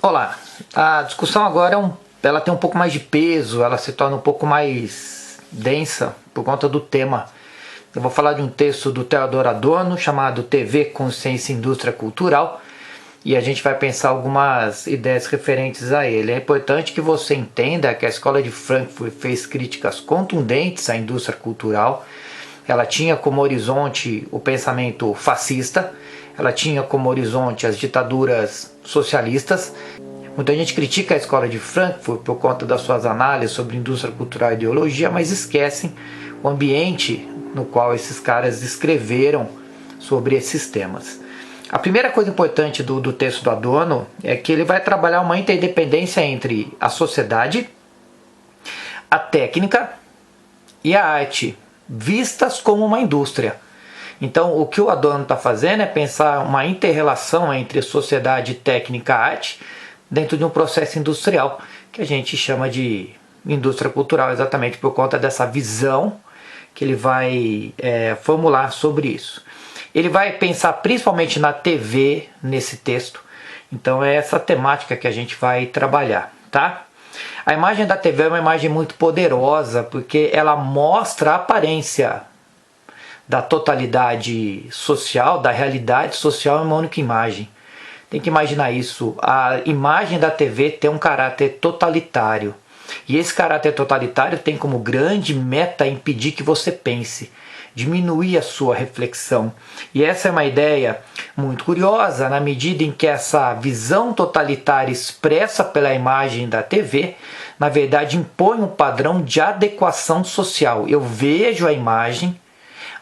Olá, a discussão agora ela tem um pouco mais de peso, ela se torna um pouco mais densa por conta do tema. Eu vou falar de um texto do Theodor Adorno chamado TV, Consciência e Indústria Cultural, e a gente vai pensar algumas ideias referentes a ele. É importante que você entenda que a Escola de Frankfurt fez críticas contundentes à indústria cultural. Ela tinha como horizonte o pensamento fascista, ela tinha como horizonte as ditaduras socialistas. Muita gente critica a Escola de Frankfurt por conta das suas análises sobre indústria cultural e ideologia, mas esquecem o ambiente no qual esses caras escreveram sobre esses temas. A primeira coisa importante do texto do Adorno é que ele vai trabalhar uma interdependência entre a sociedade, a técnica e a arte, vistas como uma indústria. Então, o que o Adorno está fazendo é pensar uma inter-relação entre sociedade, técnica e arte dentro de um processo industrial, que a gente chama de indústria cultural, exatamente por conta dessa visão que ele vai formular sobre isso. Ele vai pensar principalmente na TV nesse texto, então é essa temática que a gente vai trabalhar, tá? A imagem da TV é uma imagem muito poderosa, porque ela mostra a aparência da totalidade social, da realidade social em uma única imagem. Tem que imaginar isso. A imagem da TV tem um caráter totalitário. E esse caráter totalitário tem como grande meta impedir que você pense, diminuir a sua reflexão. E essa é uma ideia muito curiosa, na medida em que essa visão totalitária expressa pela imagem da TV, na verdade impõe um padrão de adequação social. Eu vejo a imagem,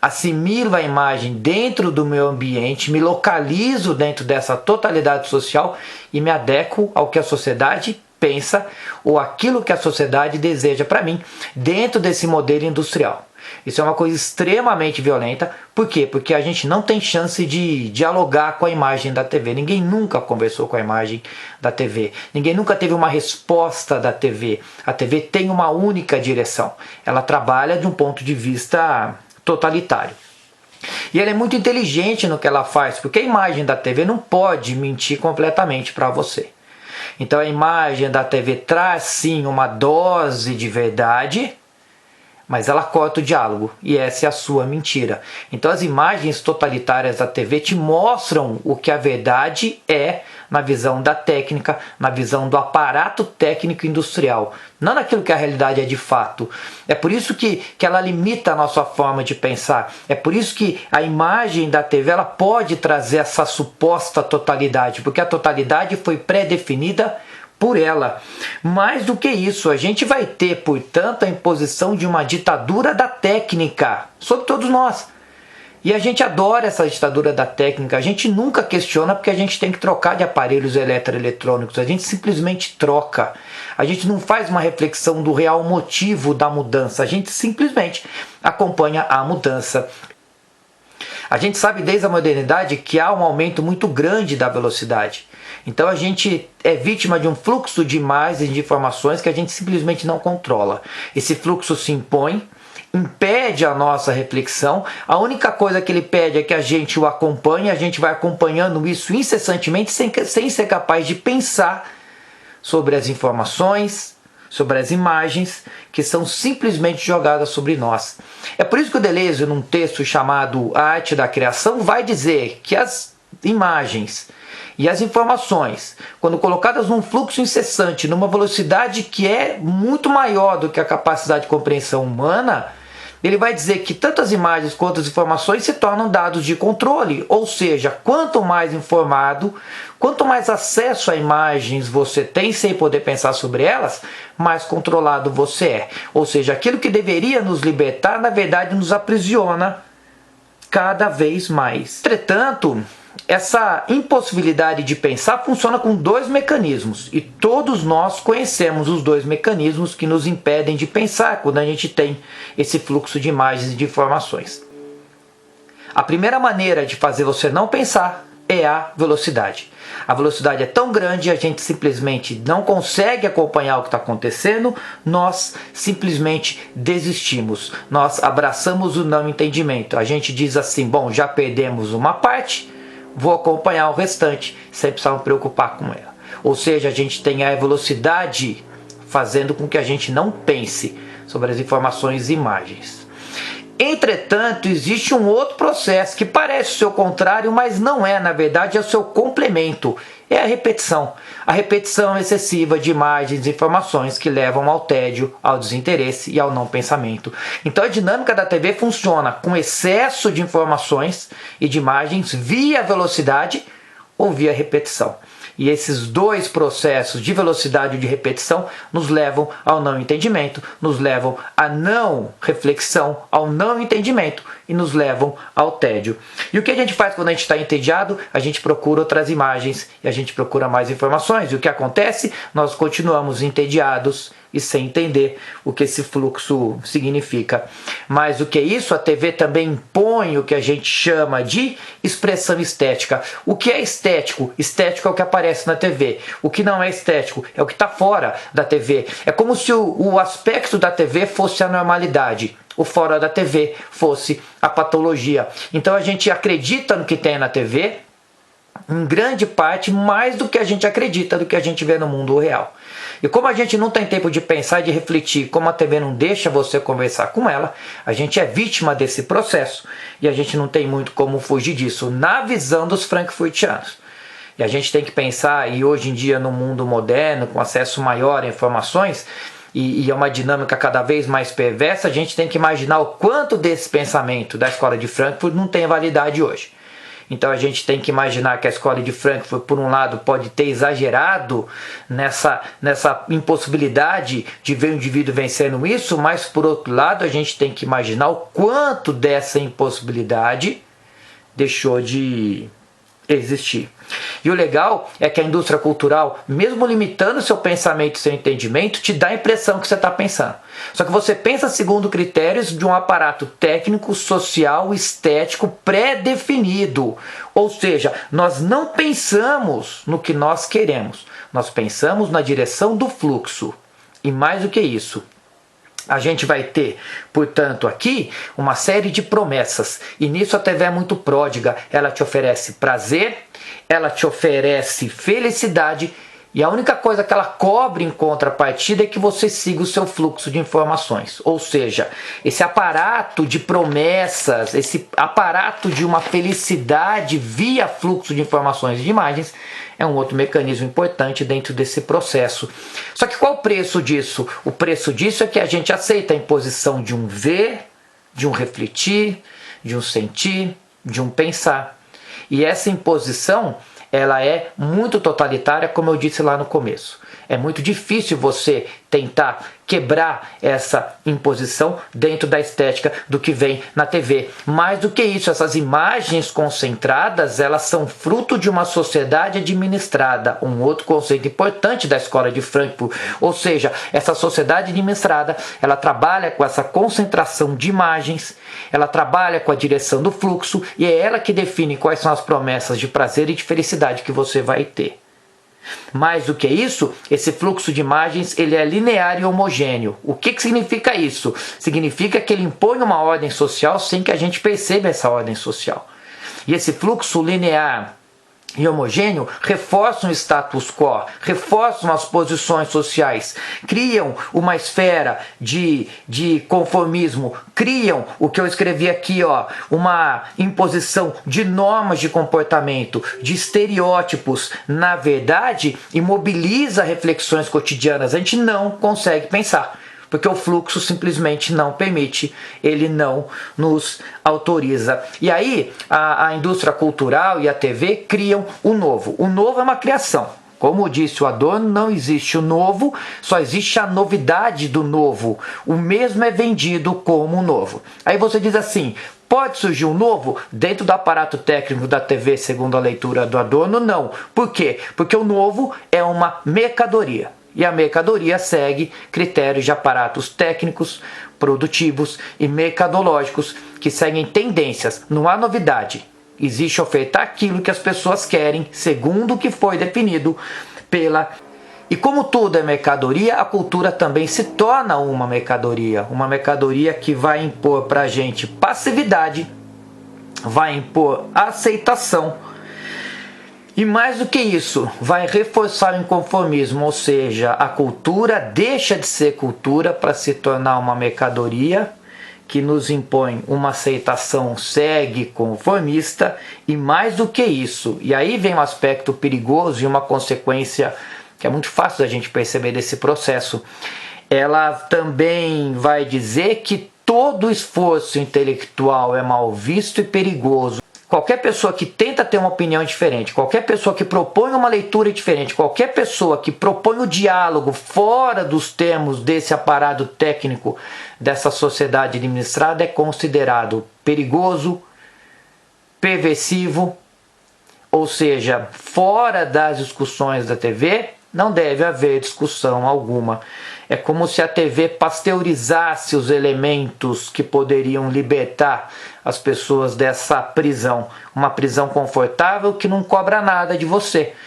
assimilo a imagem dentro do meu ambiente, me localizo dentro dessa totalidade social e me adequo ao que a sociedade pensa ou aquilo que a sociedade deseja para mim dentro desse modelo industrial. Isso é uma coisa extremamente violenta. Por quê? Porque a gente não tem chance de dialogar com a imagem da TV. Ninguém nunca conversou com a imagem da TV. Ninguém nunca teve uma resposta da TV. A TV tem uma única direção. Ela trabalha de um ponto de vista totalitário. E ela é muito inteligente no que ela faz, porque a imagem da TV não pode mentir completamente para você. Então a imagem da TV traz sim uma dose de verdade, mas ela corta o diálogo, e essa é a sua mentira. Então as imagens totalitárias da TV te mostram o que a verdade é na visão da técnica, na visão do aparato técnico industrial, não naquilo que a realidade é de fato. É por isso que ela limita a nossa forma de pensar. É por isso que a imagem da TV ela pode trazer essa suposta totalidade, porque a totalidade foi pré-definida por ela. Mais do que isso, a gente vai ter, portanto, a imposição de uma ditadura da técnica sobre todos nós. E a gente adora essa ditadura da técnica, a gente nunca questiona porque a gente tem que trocar de aparelhos eletroeletrônicos, a gente simplesmente troca. A gente não faz uma reflexão do real motivo da mudança, a gente simplesmente acompanha a mudança. A gente sabe desde a modernidade que há um aumento muito grande da velocidade. Então a gente é vítima de um fluxo de imagens e de informações que a gente simplesmente não controla. Esse fluxo se impõe, impede a nossa reflexão. A única coisa que ele pede é que a gente o acompanhe, a gente vai acompanhando isso incessantemente sem ser capaz de pensar sobre as informações, sobre as imagens que são simplesmente jogadas sobre nós. É por isso que o Deleuze, num texto chamado A Arte da Criação, vai dizer que as imagens e as informações, quando colocadas num fluxo incessante, numa velocidade que é muito maior do que a capacidade de compreensão humana, ele vai dizer que tanto as imagens quanto as informações se tornam dados de controle. Ou seja, quanto mais informado, quanto mais acesso a imagens você tem sem poder pensar sobre elas, mais controlado você é. Ou seja, aquilo que deveria nos libertar, na verdade, nos aprisiona cada vez mais. Entretanto, essa impossibilidade de pensar funciona com dois mecanismos, e todos nós conhecemos os dois mecanismos que nos impedem de pensar quando a gente tem esse fluxo de imagens e de informações. A primeira maneira de fazer você não pensar é a velocidade. A velocidade é tão grande, a gente simplesmente não consegue acompanhar o que está acontecendo, nós simplesmente desistimos, nós abraçamos o não entendimento. A gente diz assim, bom, já perdemos uma parte, vou acompanhar o restante, sem precisar me preocupar com ela. Ou seja, a gente tem a velocidade fazendo com que a gente não pense sobre as informações e imagens. Entretanto, existe um outro processo que parece ser o contrário, mas não é, na verdade é o seu complemento, é a repetição. A repetição excessiva de imagens e informações que levam ao tédio, ao desinteresse e ao não pensamento. Então a dinâmica da TV funciona com excesso de informações e de imagens via velocidade ou via repetição. E esses dois processos de velocidade e de repetição nos levam ao não entendimento, nos levam à não reflexão, ao não entendimento e nos levam ao tédio. E o que a gente faz quando a gente está entediado? A gente procura outras imagens e a gente procura mais informações. E o que acontece? Nós continuamos entediados e sem entender o que esse fluxo significa. Mais do que isso, a TV também impõe o que a gente chama de expressão estética. O que é estético? Estético é o que aparece na TV. O que não é estético é o que está fora da TV. É como se o aspecto da TV fosse a normalidade, o fora da TV fosse a patologia. Então a gente acredita no que tem na TV, em grande parte, mais do que a gente acredita, do que a gente vê no mundo real. E como a gente não tem tempo de pensar e de refletir, como a TV não deixa você conversar com ela, a gente é vítima desse processo e a gente não tem muito como fugir disso, na visão dos frankfurtianos. E a gente tem que pensar, e hoje em dia no mundo moderno, com acesso maior a informações, e é uma dinâmica cada vez mais perversa, a gente tem que imaginar o quanto desse pensamento da escola de Frankfurt não tem validade hoje. Então a gente tem que imaginar que a escola de Frankfurt, por um lado, pode ter exagerado nessa impossibilidade de ver o indivíduo vencendo isso, mas por outro lado a gente tem que imaginar o quanto dessa impossibilidade deixou de existir. E o legal é que a indústria cultural, mesmo limitando seu pensamento e seu entendimento, te dá a impressão que você está pensando. Só que você pensa segundo critérios de um aparato técnico, social, estético pré-definido. Ou seja, nós não pensamos no que nós queremos, nós pensamos na direção do fluxo. E mais do que isso, a gente vai ter, portanto, aqui uma série de promessas. E nisso a TV é muito pródiga. Ela te oferece prazer, ela te oferece felicidade. E a única coisa que ela cobra em contrapartida é que você siga o seu fluxo de informações. Ou seja, esse aparato de promessas, esse aparato de uma felicidade via fluxo de informações e de imagens é um outro mecanismo importante dentro desse processo. Só que qual o preço disso? O preço disso é que a gente aceita a imposição de um ver, de um refletir, de um sentir, de um pensar. E essa imposição, ela é muito totalitária, como eu disse lá no começo. É muito difícil você tentar quebrar essa imposição dentro da estética do que vem na TV. Mais do que isso, essas imagens concentradas, elas são fruto de uma sociedade administrada. Um outro conceito importante da escola de Frankfurt. Ou seja, essa sociedade administrada, ela trabalha com essa concentração de imagens, ela trabalha com a direção do fluxo e é ela que define quais são as promessas de prazer e de felicidade que você vai ter. Mais do que isso, esse fluxo de imagens ele é linear e homogêneo. O que significa isso? Significa que ele impõe uma ordem social sem que a gente perceba essa ordem social. E esse fluxo linear e homogêneo reforçam o status quo, reforçam as posições sociais, criam uma esfera de conformismo, criam o que eu escrevi aqui, uma imposição de normas de comportamento, de estereótipos. Na verdade, imobiliza reflexões cotidianas. A gente não consegue pensar, porque o fluxo simplesmente não permite, ele não nos autoriza. E aí a indústria cultural e a TV criam o novo. O novo é uma criação. Como disse o Adorno, não existe o novo, só existe a novidade do novo. O mesmo é vendido como novo. Aí você diz assim, pode surgir um novo dentro do aparato técnico da TV, segundo a leitura do Adorno? Não. Por quê? Porque o novo é uma mercadoria. E a mercadoria segue critérios de aparatos técnicos, produtivos e mercadológicos que seguem tendências. Não há novidade. Existe ofertar aquilo que as pessoas querem, segundo o que foi definido pela... E como tudo é mercadoria, a cultura também se torna uma mercadoria. Uma mercadoria que vai impor para a gente passividade, vai impor aceitação E mais do que isso, vai reforçar o inconformismo, ou seja, a cultura deixa de ser cultura para se tornar uma mercadoria que nos impõe uma aceitação cega e conformista, e mais do que isso, e aí vem um aspecto perigoso e uma consequência que é muito fácil da gente perceber desse processo. Ela também vai dizer que todo esforço intelectual é mal visto e perigoso. Qualquer pessoa que tenta ter uma opinião diferente, qualquer pessoa que propõe uma leitura diferente, qualquer pessoa que propõe o diálogo fora dos termos desse aparato técnico dessa sociedade administrada é considerado perigoso, perversivo, ou seja, fora das discussões da TV não deve haver discussão alguma. É como se a TV pasteurizasse os elementos que poderiam libertar as pessoas dessa prisão. Uma prisão confortável que não cobra nada de você.